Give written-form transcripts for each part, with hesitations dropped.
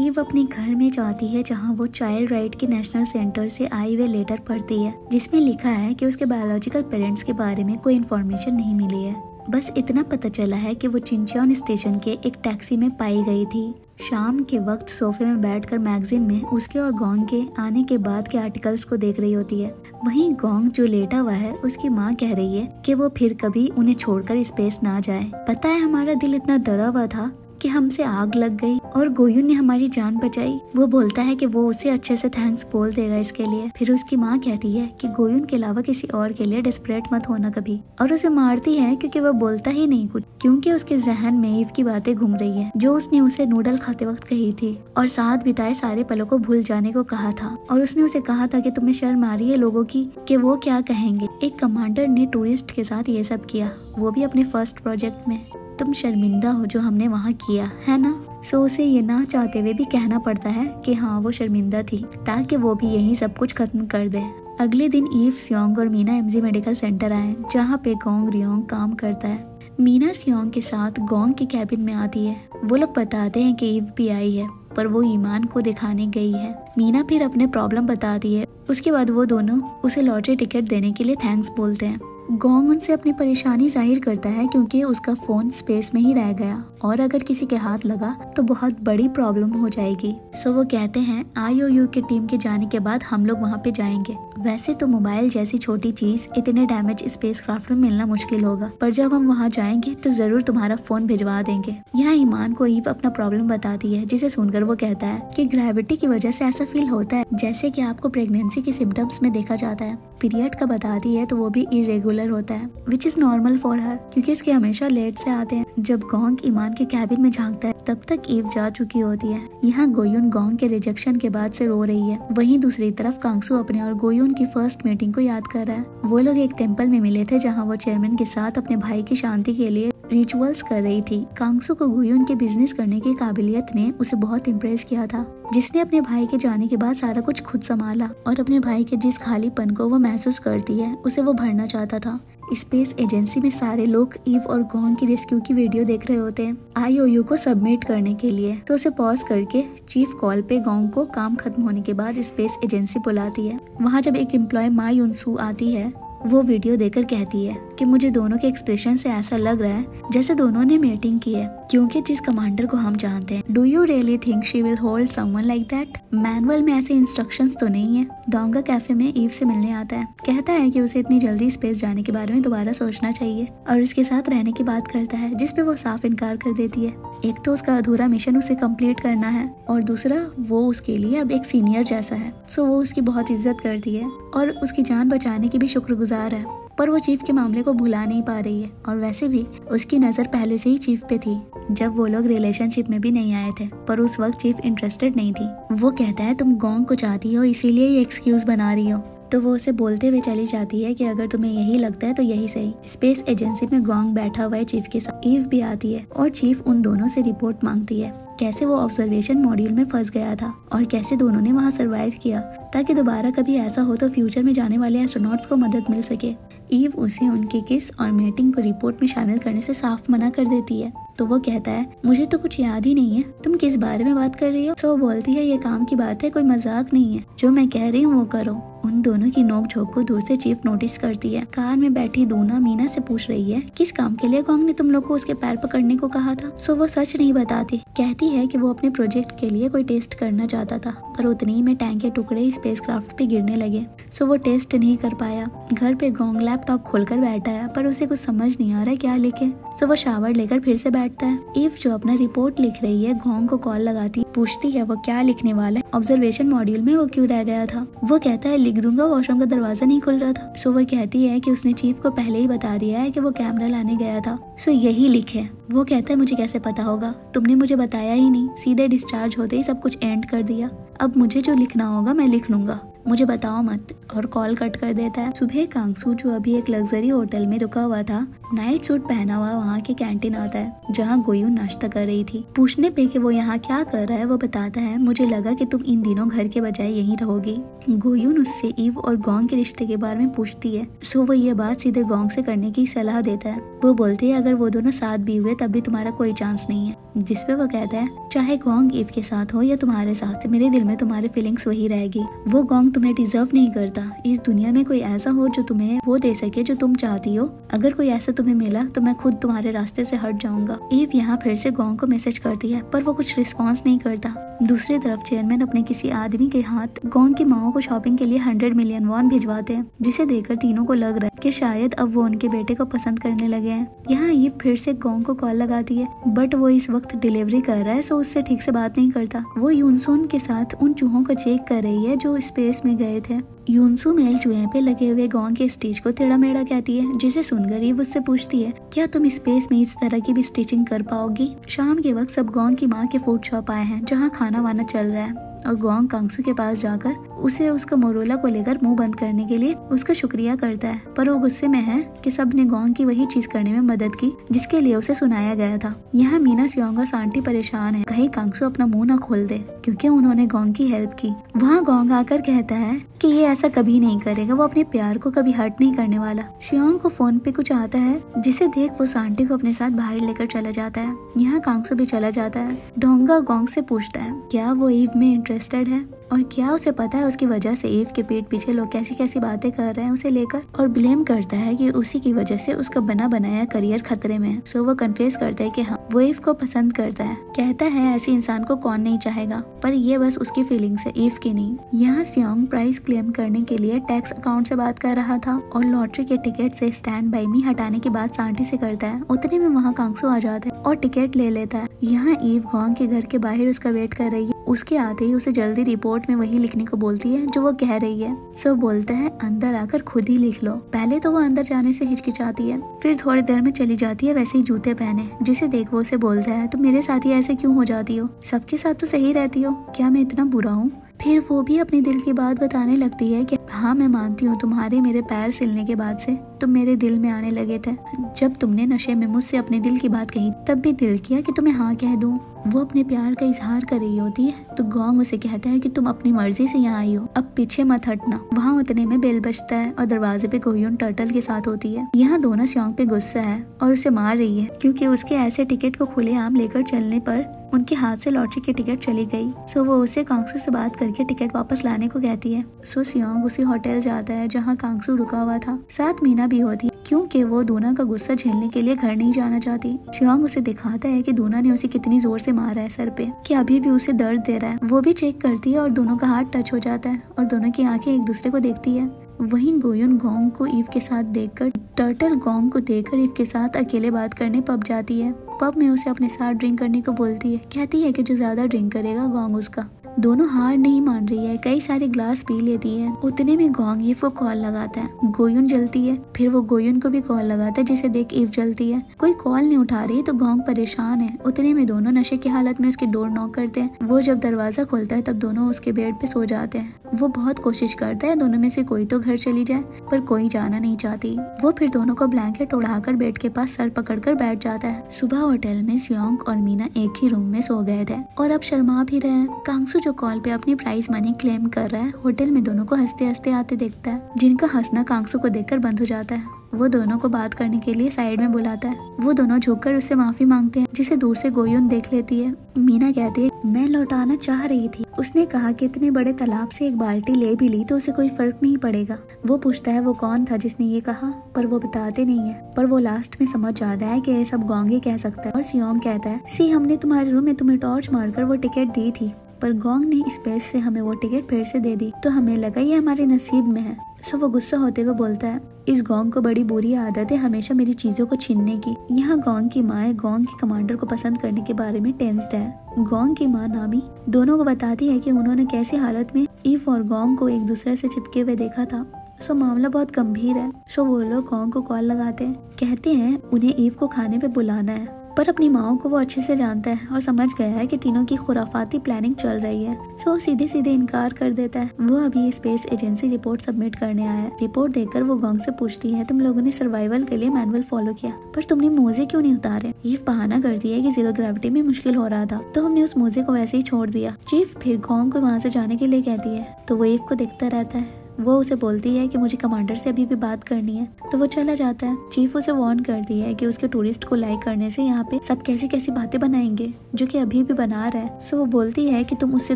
Ewe अपने घर में जाती है जहाँ वो चाइल्ड राइट के नेशनल सेंटर से आई हुए लेटर पढ़ती है जिसमें लिखा है कि उसके बायोलॉजिकल पेरेंट्स के बारे में कोई इन्फॉर्मेशन नहीं मिली है। बस इतना पता चला है कि वो चिंचॉन स्टेशन के एक टैक्सी में पाई गई थी। शाम के वक्त सोफे में बैठकर मैगजीन में उसके और गोंग के आने के बाद के आर्टिकल्स को देख रही होती है। वहीं गोंग जो लेटा हुआ है उसकी माँ कह रही है कि वो फिर कभी उन्हें छोड़कर स्पेस ना जाए। पता है हमारा दिल इतना डरा हुआ था कि हमसे आग लग गई और गोयुन ने हमारी जान बचाई। वो बोलता है कि वो उसे अच्छे से थैंक्स बोल देगा इसके लिए। फिर उसकी माँ कहती है कि गोयुन के अलावा किसी और के लिए डेस्परेट मत होना कभी, और उसे मारती है क्योंकि वो बोलता ही नहीं कुछ, क्योंकि उसके जहन में ईव की बातें घूम रही है जो उसने उसे नूडल खाते वक्त कही थी और साथ बिताए सारे पलों को भूल जाने को कहा था। और उसने उसे कहा था कि तुम्हें शर्म आ रही है लोगों की कि वो क्या कहेंगे। एक कमांडर ने टूरिस्ट के साथ ये सब किया, वो भी अपने फर्स्ट प्रोजेक्ट में। तुम शर्मिंदा हो जो हमने वहाँ किया है ना। सो उसे ये ना चाहते हुए भी कहना पड़ता है कि हाँ वो शर्मिंदा थी ताकि वो भी यही सब कुछ खत्म कर दे। अगले दिन ईव, सियोंग और मीना एमजी मेडिकल सेंटर आए जहाँ पे गोंग रियोंग काम करता है। मीना सियोंग के साथ गोंग के कैबिन में आती है। वो लोग बताते हैं कि ईव भी आई है पर वो ईमान को दिखाने गई है। मीना फिर अपने प्रॉब्लम बताती है। उसके बाद वो दोनों उसे लॉटरी टिकट देने के लिए थैंक्स बोलते हैं। गोंग उनसे अपनी परेशानी जाहिर करता है क्योंकि उसका फोन स्पेस में ही रह गया और अगर किसी के हाथ लगा तो बहुत बड़ी प्रॉब्लम हो जाएगी। सो वो कहते हैं IOU के टीम के जाने के बाद हम लोग वहाँ पे जाएंगे। वैसे तो मोबाइल जैसी छोटी चीज इतने डैमेज स्पेसक्राफ्ट में मिलना मुश्किल होगा, पर जब हम वहाँ जाएंगे तो जरूर तुम्हारा फोन भिजवा देंगे। यहाँ ईमान को ईव अपना प्रॉब्लम बताती है जिसे सुनकर वो कहता है कि ग्रेविटी की वजह से ऐसा फील होता है जैसे कि आपको प्रेगनेंसी के सिम्टम्स में देखा जाता है। पीरियड का बताती है तो वो भी इरेगुलर होता है which is normal for her क्योंकि उसके हमेशा लेट से आते हैं। जब गोंग ईमान के कैबिन में झांकता है तब तक ईव जा चुकी होती है। यहाँ गोयुन गोंग के रिजेक्शन के बाद से रो रही है। वहीं दूसरी तरफ कांगसू अपने और गोयुन की फर्स्ट मीटिंग को याद कर रहा है। वो लोग एक टेम्पल में मिले थे जहाँ वो चेयरमैन के साथ अपने भाई की शांति के लिए रिचुअल्स कर रही थी। कांगसू को गोयुन के बिजनेस करने की काबिलियत ने उसे बहुत इम्प्रेस किया था, जिसने अपने भाई के जाने के बाद सारा कुछ खुद संभाला और अपने भाई के जिस खालीपन को वो महसूस करती है उसे वो भरना चाहता था। स्पेस एजेंसी में सारे लोग ईव और गोंग की रेस्क्यू की वीडियो देख रहे होते हैं IOU को सबमिट करने के लिए। तो उसे पॉज करके चीफ कॉल पे गोंग को काम खत्म होने के बाद स्पेस एजेंसी बुलाती है। वहाँ जब एक एम्प्लॉय मा युनसू आती है वो वीडियो देखकर कहती है कि मुझे दोनों के एक्सप्रेशन से ऐसा लग रहा है जैसे दोनों ने मीटिंग की है, क्योंकि जिस कमांडर को हम जानते हैं। Do you really think she will hold someone like that? Manual में ऐसे इंस्ट्रक्शंस तो नहीं है। डोंगा कैफे में ईव से मिलने आता है, कहता है कि उसे इतनी जल्दी स्पेस जाने के बारे में दोबारा सोचना चाहिए और उसके साथ रहने की बात करता है, जिसपे वो साफ इनकार कर देती है। एक तो उसका अधूरा मिशन उसे कंप्लीट करना है और दूसरा वो उसके लिए अब एक सीनियर जैसा है। सो वो उसकी बहुत इज्जत करती है और उसकी जान बचाने की भी शुक्रगुजार है, पर वो चीफ के मामले को भुला नहीं पा रही है। और वैसे भी उसकी नजर पहले से ही चीफ पे थी जब वो लोग रिलेशनशिप में भी नहीं आए थे, पर उस वक्त चीफ इंटरेस्टेड नहीं थी। वो कहता है तुम गोंग को चाहती हो इसीलिए ये एक्सक्यूज बना रही हो। तो वो उसे बोलते हुए चली जाती है कि अगर तुम्हें यही लगता है तो यही सही। स्पेस एजेंसी में गोंग बैठा हुआ है चीफ के साथ। ईव भी आती है और चीफ उन दोनों से रिपोर्ट मांगती है कैसे वो ऑब्जर्वेशन मॉड्यूल में फंस गया था और कैसे दोनों ने वहाँ सरवाइव किया, ताकि दोबारा कभी ऐसा हो तो फ्यूचर में जाने वाले एस्ट्रोनॉट्स को मदद मिल सके। ईव उसे उनके किस और मीटिंग को रिपोर्ट में शामिल करने से साफ मना कर देती है। तो वो कहता है मुझे तो कुछ याद ही नहीं है, तुम किस बारे में बात कर रही हो? तो वो बोलती है ये काम की बात है, कोई मजाक नहीं है, जो मैं कह रही हूँ वो करो। उन दोनों की नोक-झोंक को दूर से चीफ नोटिस करती है। कार में बैठी दूना मीना से पूछ रही है किस काम के लिए गोंग ने तुम लोग को उसके पैर पकड़ने को कहा था। सो वो सच नहीं बताती, कहती है कि वो अपने प्रोजेक्ट के लिए कोई टेस्ट करना चाहता था, पर उतनी ही में टैंक के टुकड़े स्पेसक्राफ्ट पे गिरने लगे। सो वो टेस्ट नहीं कर पाया। घर पे गोंग लैपटॉप खोलकर बैठा है पर उसे कुछ समझ नहीं आ रहा है क्या लिखे। सो वो शावर लेकर फिर से बैठता है। ईव जो अपना रिपोर्ट लिख रही है गोंग को कॉल लगाती, पूछती है वो क्या लिखने वाला है, ऑब्जर्वेशन मॉड्यूल में वो क्यों रह गया था। वो कहता है लिख दूंगा, वॉशरूम का दरवाजा नहीं खुल रहा था। सो वो कहती है कि उसने चीफ को पहले ही बता दिया है कि वो कैमरा लाने गया था, सो यही लिखे। वो कहता है मुझे कैसे पता होगा, तुमने मुझे बताया ही नहीं, सीधे डिस्चार्ज होते ही सब कुछ एंड कर दिया। अब मुझे जो लिखना होगा मैं लिख लूंगा, मुझे बताओ मत। और कॉल कट कर देता है। सुबह कांगसू जो अभी एक लग्जरी होटल में रुका हुआ था, नाइट सूट पहना हुआ वहाँ के कैंटीन आता है जहाँ गोयून नाश्ता कर रही थी। पूछने पे कि वो यहाँ क्या कर रहा है, वो बताता है मुझे लगा कि तुम इन दिनों घर के बजाय यहीं रहोगी। गोयून उससे ईव और गोंग के रिश्ते के बारे में पूछती है, सो वो ये बात सीधे गोंग से करने की सलाह देता है। वो बोलती है अगर वो दोनों साथ भी हुए तब भी तुम्हारा कोई चांस नहीं है। जिसपे वो कहता है चाहे गोंग ईव के साथ हो या तुम्हारे साथ, मेरे दिल में तुम्हारी फीलिंग्स वही रहेगी। वो गोंग तुम्हें डिजर्व नहीं करता। इस दुनिया में कोई ऐसा हो जो तुम्हें वो दे सके जो तुम चाहती हो। अगर कोई ऐसा तुम्हें मिला तो मैं खुद तुम्हारे रास्ते से हट जाऊंगा। ईव यहाँ फिर से गोंग को मैसेज करती है पर वो कुछ रिस्पॉन्स नहीं करता। दूसरी तरफ चेयरमैन अपने किसी आदमी के हाथ गोंग की माओ को शॉपिंग के लिए 100 मिलियन वॉन भिजवाते हैं, जिसे देखकर तीनों को लग रहा है कि शायद अब वो उनके बेटे को पसंद करने लगे हैं। यहाँ ईव फिर से गोंग को कॉल लगाती है बट वो इस वक्त डिलीवरी कर रहा है, सो उससे ठीक से बात नहीं करता। वो यूनसोन के साथ उन चूहों को चेक कर रही है जो स्पेस में गए थे। यूनसू मेल चूहे पे लगे हुए गोंग के स्टिच को टेढ़ा मेढ़ा कहती है, जिसे सुनकर ईव उससे पूछती है क्या तुम स्पेस में इस तरह की भी स्टिचिंग कर पाओगी। शाम के वक्त सब गोंग की माँ के फूड शॉप आए हैं जहाँ खाना वाना चल रहा है और गोंग कांगसू के पास जाकर उसे उसका मोरोला को लेकर मुंह बंद करने के लिए उसका शुक्रिया करता है। पर वो गुस्से में है कि सब ने गोंग की वही चीज करने में मदद की जिसके लिए उसे सुनाया गया था। यहाँ मीना, सियोंग और सांटी परेशान है कहीं कांगसू अपना मुंह ना खोल दे क्योंकि उन्होंने गोंग की हेल्प की। वहाँ गोंग आकर कहता है कि ये ऐसा कभी नहीं करेगा, वो अपने प्यार को कभी हर्ट नहीं करने वाला। सियोंग को फोन पे कुछ आता है जिसे देख वो सांटी को अपने साथ बाहर लेकर चला जाता है। यहाँ कांगसू भी चला जाता है। डोंगा गोंग से पूछता है क्या वो ईव में इंटरेस्टेड है और क्या उसे पता है उसकी वजह से ईव के पीठ पीछे लोग कैसी कैसी बातें कर रहे हैं उसे लेकर, और ब्लेम करता है कि उसी की वजह से उसका बना बनाया करियर खतरे में है। सो वो कन्फेस करता है कि हाँ वो ईव को पसंद करता है। कहता है ऐसे इंसान को कौन नहीं चाहेगा, पर ये बस उसकी फीलिंग्स है, ईव की नहीं। यहाँ सियोंग प्राइस क्लेम करने के लिए टैक्स अकाउंट से बात कर रहा था और लॉटरी के टिकट से स्टैंड बाय मी हटाने की बात सांटी से करता है। उतने में वहाँ कांगसू आ जाता है और टिकट ले लेता है। यहाँ ईव गोंग के घर के बाहर उसका वेट कर रही है। उसके आते ही उसे जल्दी रिपोर्ट में वही लिखने को बोलती है जो वो कह रही है। सो बोलता है अंदर आकर खुद ही लिख लो। पहले तो वो अंदर जाने से हिचकिचाती है, फिर थोड़ी देर में चली जाती है वैसे ही जूते पहने, जिसे देख वो उसे बोलता है तुम मेरे साथ ही ऐसे क्यों हो जाती हो, सबके साथ तो सही रहती हो, क्या मैं इतना बुरा हूँ। फिर वो भी अपने दिल की बात बताने लगती है कि हाँ मैं मानती हूँ तुम्हारे मेरे पैर सिलने के बाद से तुम मेरे दिल में आने लगे थे। जब तुमने नशे में मुझसे अपने दिल की बात कही तब भी दिल किया कि तुम्हें हाँ कह दूं। वो अपने प्यार का इजहार कर रही होती है तो गोंग उसे कहता है कि तुम अपनी मर्जी से यहाँ आई हो, अब पीछे मत हटना। वहाँ उतने में बेल बजता है और दरवाजे पे गोयून टर्टल के साथ होती है। यहाँ दोनों सियोंग पे गुस्सा है और उसे मार रही है क्योंकि उसके ऐसे टिकट को खुलेआम लेकर चलने पर उनके हाथ से लॉटरी की टिकट चली गई। सो वो उसे कांगसू से बात करके टिकट वापस लाने को कहती है। सो सियोंग उसी होटल जाता है जहाँ कांगसू रुका हुआ था। साथ मीना भी होती है क्योंकि वो दूना का गुस्सा झेलने के लिए घर नहीं जाना चाहती। सियोंग उसे दिखाता है कि दूना ने उसे कितनी जोर से मारा है सर पे, कि अभी भी उसे दर्द दे रहा है। वो भी चेक करती है और दोनों का हाथ टच हो जाता है और दोनों की आंखें एक दूसरे को देखती है। वहीं गोयून गोंग को ईव के साथ देखकर टर्टल गोंग को देखकर ईव के साथ अकेले बात करने पब जाती है। पब में उसे अपने साथ ड्रिंक करने को बोलती है। कहती है कि जो ज्यादा ड्रिंक करेगा गोंग उसका। दोनों हार नहीं मान रही है, कई सारे ग्लास पी लेती है। उतने में गोंग ईव को कॉल लगाता है। गोयून जलती है, फिर वो गोयून को भी कॉल लगाता है जिसे देख ईव जलती है। कोई कॉल नहीं उठा रही तो गोंग परेशान है। उतने में दोनों नशे की हालत में उसकी डोर नॉक करते हैं। वो जब दरवाजा खोलता है तब दोनों उसके बेड पे सो जाते हैं। वो बहुत कोशिश करता है दोनों में से कोई तो घर चली जाए, पर कोई जाना नहीं चाहती। वो फिर दोनों को ब्लैंकेट उड़ाकर बेड के पास सर पकड़कर बैठ जाता है। सुबह होटल में सियोंग और मीना एक ही रूम में सो गए थे और अब शर्मा भी रहे हैं। कांगसू जो कॉल पे अपनी प्राइस मनी क्लेम कर रहा है, होटल में दोनों को हंसते हंसते आते देखता है, जिनका हंसना कांगसू को देखकर बंद हो जाता है। वो दोनों को बात करने के लिए साइड में बुलाता है। वो दोनों झुककर उससे माफी मांगते हैं, जिसे दूर से गोयून देख लेती है। मीना कहती है मैं लौटाना चाह रही थी। उसने कहा कि इतने बड़े तालाब से एक बाल्टी ले भी ली तो उसे कोई फर्क नहीं पड़ेगा। वो पूछता है वो कौन था जिसने ये कहा, पर वो बताते नहीं है। पर वो लास्ट में समझ जाता है कि ये सब गोंग ही कह सकता है। और सियोंग कहता है सी हमने तुम्हारे रूम में तुम्हें टॉर्च मारकर वो टिकट दी थी, पर गोंग ने स्पेस से हमें वो टिकट फिर से दे दी, तो हमें लगा ये हमारे नसीब में है। सो वो गुस्सा होते हुए बोलता है इस गोंग को बड़ी बुरी आदत है हमेशा मेरी चीजों को छीनने की। यहाँ गोंग की माँ गोंग के कमांडर को पसंद करने के बारे में टेंस्ड है। गोंग की माँ नामी दोनों को बताती है कि उन्होंने कैसी हालत में ईव और गोंग को एक दूसरे से चिपके हुए देखा था। सो मामला बहुत गंभीर है। सो वो लोग गोंग को कॉल लगाते हैं, कहते हैं उन्हें ईव को खाने पे बुलाना है, पर अपनी माँ को वो अच्छे से जानता है और समझ गया है कि तीनों की खुराफाती प्लानिंग चल रही है। सो वो सीधे सीधे इनकार कर देता है। वो अभी स्पेस एजेंसी रिपोर्ट सबमिट करने आया है। रिपोर्ट देखकर वो गोंग से पूछती है, तुम लोगों ने सर्वाइवल के लिए मैनुअल फॉलो किया, पर तुमने मोजे क्यों नहीं उतारे? ईव बहाना करती है कि जीरो ग्रेविटी में मुश्किल हो रहा था, तो हमने उस मोजे को वैसे ही छोड़ दिया। चीफ फिर गोंग को वहाँ से जाने के लिए कहती है, तो वो ईव को देखता रहता है। वो उसे बोलती है कि मुझे कमांडर से अभी भी बात करनी है, तो वो चला जाता है। चीफ उसे वार्न करती है कि उसके टूरिस्ट को लाइक करने से यहाँ पे सब कैसी कैसी बातें बनाएंगे, जो कि अभी भी बना रहा है। सो वो बोलती है कि तुम उससे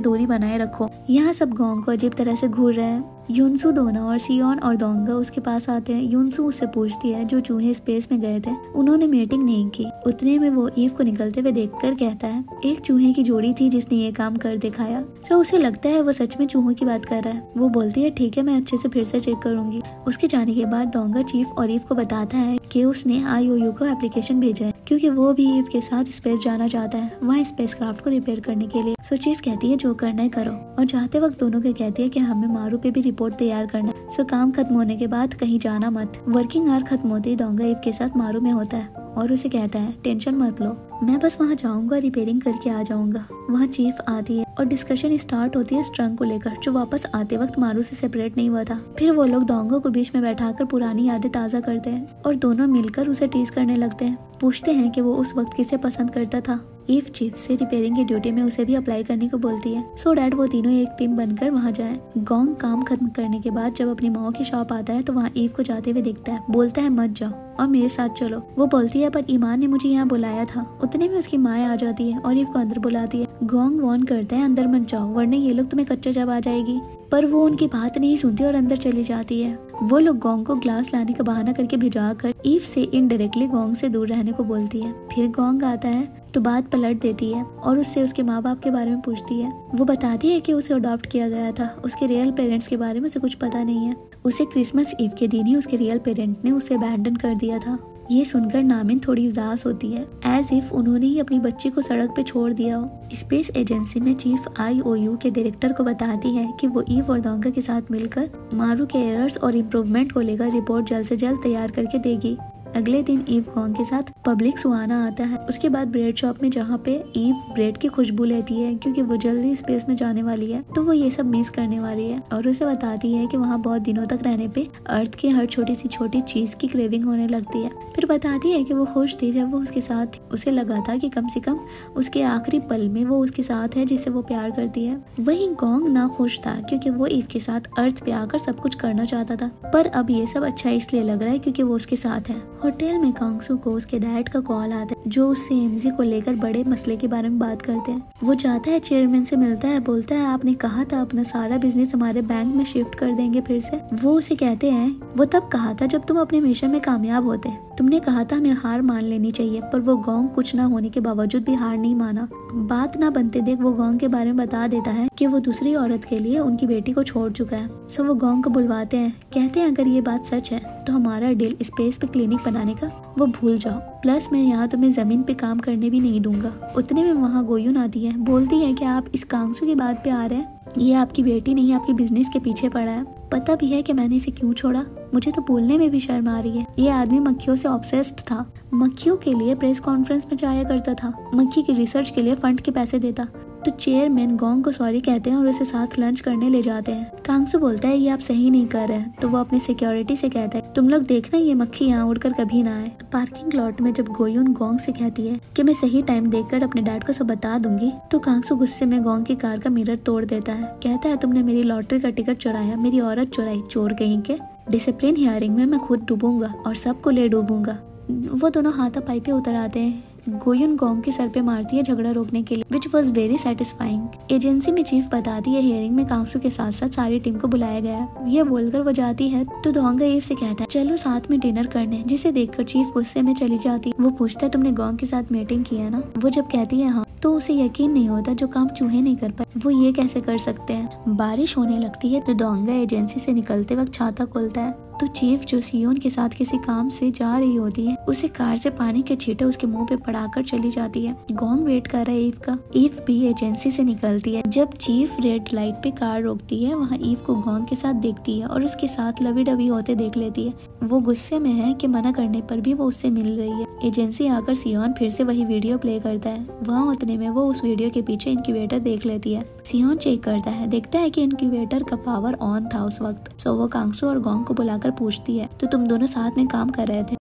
दूरी बनाए रखो। यहाँ सब गोंग को अजीब तरह से घूर रहा है। युनसू, दोना और सियोन और दोंगा उसके पास आते हैं। युनसू उससे पूछती है, जो चूहे स्पेस में गए थे उन्होंने मीटिंग नहीं की। उतने में वो ईव को निकलते हुए देखकर कहता है, एक चूहे की जोड़ी थी जिसने ये काम कर दिखाया। तो उसे लगता है वो सच में चूहों की बात कर रहा है। वो बोलती है, ठीक है, मैं अच्छे से फिर से चेक करूंगी। उसके जाने के बाद दोंगा चीफ और ईव को बताता है कि उसने IOU को एप्लीकेशन भेजा है, क्योंकि वो भी ईव के साथ स्पेस जाना चाहता है, वहाँ स्पेसक्राफ्ट को रिपेयर करने के लिए। सो चीफ कहती है, जो करना है करो, और जाते वक्त दोनों को कहती है कि हमें मारू पे भी रिपोर्ट तैयार करना। सो काम खत्म होने के बाद कहीं जाना मत। वर्किंग आवर खत्म होते ही दोंगा ईव के साथ मारू में होता है और उसे कहता है, टेंशन मत लो, मैं बस वहाँ जाऊंगा, रिपेयरिंग करके आ जाऊंगा। वहाँ चीफ आती है और डिस्कशन स्टार्ट होती है स्ट्रंग को लेकर, जो वापस आते वक्त मारू से सेपरेट नहीं हुआ था। फिर वो लोग दोंगा को बीच में बैठाकर पुरानी यादें ताज़ा करते हैं और दोनों मिलकर उसे टीज करने लगते हैं। पूछते हैं कि वो उस वक्त किसे पसंद करता था। ईव चीफ से रिपेयरिंग की ड्यूटी में उसे भी अप्लाई करने को बोलती है, सो डैट वो तीनों एक टीम बनकर वहाँ जाए। गोंग काम खत्म करने के बाद जब अपनी माँ की शॉप आता है तो वहाँ ईव को जाते हुए दिखता है। बोलता है, मत जाओ और मेरे साथ चलो। वो बोलती है, पर ईमान ने मुझे यहाँ बुलाया था। उतने में उसकी माँ आ जाती है और ईव को अंदर बुलाती है। गोंग वार्न करता है, अंदर मत जाओ वरना ये लोग तुम्हें कच्चा जब आ जाएगी, पर वो उनकी बात नहीं सुनती और अंदर चली जाती है। वो लोग गोंग को ग्लास लाने का बहाना करके भिजा कर ईव से इनडायरेक्टली गोंग से दूर रहने को बोलती है। फिर गोंग आता है तो बात पलट देती है और उससे उसके माँ बाप के बारे में पूछती है। वो बताती है कि उसे अडॉप्ट किया गया था, उसके रियल पेरेंट्स के बारे में उसे कुछ पता नहीं है। उसे क्रिसमस ईव के दिन ही उसके रियल पेरेंट ने उसे अबैंडन कर दिया था। ये सुनकर नामिन थोड़ी उदास होती है, एज इफ उन्होंने ही अपनी बच्ची को सड़क पे छोड़ दिया हो। स्पेस एजेंसी में चीफ IOU के डायरेक्टर को बताती है कि वो ईव और दोंगा के साथ मिलकर मारू के एरर्स और इम्प्रूवमेंट को लेकर रिपोर्ट जल्द से जल्द तैयार करके देगी। अगले दिन ईव गोंग के साथ पब्लिक सुहाना आता है। उसके बाद ब्रेड शॉप में, जहाँ पे ईव ब्रेड की खुशबू लेती है क्योंकि वो जल्दी स्पेस में जाने वाली है, तो वो ये सब मिस करने वाली है और उसे बताती है कि वहाँ बहुत दिनों तक रहने पे अर्थ की हर छोटी सी छोटी चीज की क्रेविंग होने लगती है। फिर बताती है कि वो खुश थी जब वो उसके साथ थी। उसे लगा था कि कम से कम उसके आखिरी पल में वो उसके साथ है जिससे वो प्यार करती है। वहीं गोंग ना खुश था क्योंकि वो ईव के साथ अर्थ पे आकर सब कुछ करना चाहता था, पर अब ये सब अच्छा इसलिए लग रहा है क्योंकि वो उसके साथ है। होटल में कांगसू को उसके डैड का कॉल आता है, जो उससे एमजी को लेकर बड़े मसले के बारे में बात करते हैं। वो जाता है, चेयरमैन से मिलता है, बोलता है आपने कहा था अपना सारा बिजनेस हमारे बैंक में शिफ्ट कर देंगे फिर से। वो उसे कहते हैं, वो तब कहा था जब तुम अपने मिशन में कामयाब होते, तुमने कहा था हमें हार मान लेनी चाहिए, पर वो गोंग कुछ ना होने के बावजूद भी हार नहीं माना। बात ना बनते देख वो गोंग के बारे में बता देता है कि वो दूसरी औरत के लिए उनकी बेटी को छोड़ चुका है। सब वो गोंग को बुलवाते हैं, कहते हैं अगर ये बात सच है तो हमारा डील स्पेस पे क्लिनिक बनाने का वो भूल जाओ, प्लस मैं यहाँ तुम्हें जमीन पे काम करने भी नहीं दूंगा। उतने में वहाँ गोयुन आती है, बोलती है कि आप इस कांगसू की बात पे आ रहे हैं, ये आपकी बेटी नहीं आपके बिजनेस के पीछे पड़ा है। पता भी है कि मैंने इसे क्यों छोड़ा, मुझे तो बोलने में भी शर्म आ रही है। ये आदमी मक्खियों से ऑब्सेस्ड था, मक्खियों के लिए प्रेस कॉन्फ्रेंस में जाया करता था, मक्खी की रिसर्च के लिए फंड के पैसे देता। तो चेयरमैन गोंग को सॉरी कहते हैं और उसे साथ लंच करने ले जाते हैं। कांगसू बोलता है ये आप सही नहीं कर रहे हैं, तो वो अपने सिक्योरिटी से कहता है तुम लोग देखना ये मक्खी यहाँ उड़कर कभी ना आए। पार्किंग लॉट में जब गोयुन गोंग से कहती है कि मैं सही टाइम देखकर अपने डैड को सब बता दूंगी, तो कांगसू गुस्से में गोंग की कार का मिरर तोड़ देता है। कहता है तुमने मेरी लॉटरी का टिकट चुराया, मेरी औरत चुराई, चोर कहीं के। डिसिप्लिन हियरिंग में मैं खुद डूबूंगा और सबको ले डूबूंगा। वो दोनों हाथापाई पे उतर आते हैं। गोयुन गोंग के सर पे मारती है झगड़ा रोकने के लिए, which was very satisfying. Agency में चीफ बताती है हियरिंग में कांगसू के साथ साथ सारी टीम को बुलाया गया है। ये बोलकर वो जाती है तो दोंगा ईव से कहता है चलो साथ में डिनर करने, जिसे देखकर चीफ गुस्से में चली जाती है। वो पूछता है तुमने गोंग के साथ मीटिंग की है ना? वो जब कहती है हाँ, तो उसे यकीन नहीं होता जो काम चूहे नहीं कर पाए वो ये कैसे कर सकते हैं। बारिश होने लगती है तो दोंगा एजेंसी से निकलते वक्त छाता खोलता है, तो चीफ जो सियोन के साथ किसी काम से जा रही होती है उसे कार से पानी के छींटे उसके मुंह पे पड़ाकर चली जाती है। गोंग वेट कर रहा है ईव का। ईव भी एजेंसी से निकलती है। जब चीफ रेड लाइट पे कार रोकती है, वहाँ ईव को गोंग के साथ देखती है और उसके साथ लवी डवी होते देख लेती है। वो गुस्से में है कि मना करने पर भी वो उससे मिल रही है। एजेंसी आकर सियोन फिर से वही वीडियो प्ले करता है। वहाँ उतने में वो उस वीडियो के पीछे इंक्यूबेटर देख लेती है। सियोन चेक करता है, देखता है कि इंक्यूबेटर का पावर ऑन था उस वक्त। सो वो कांगसू और गोंग को बुलाकर पूछती है, तो तुम दोनों साथ में काम कर रहे थे?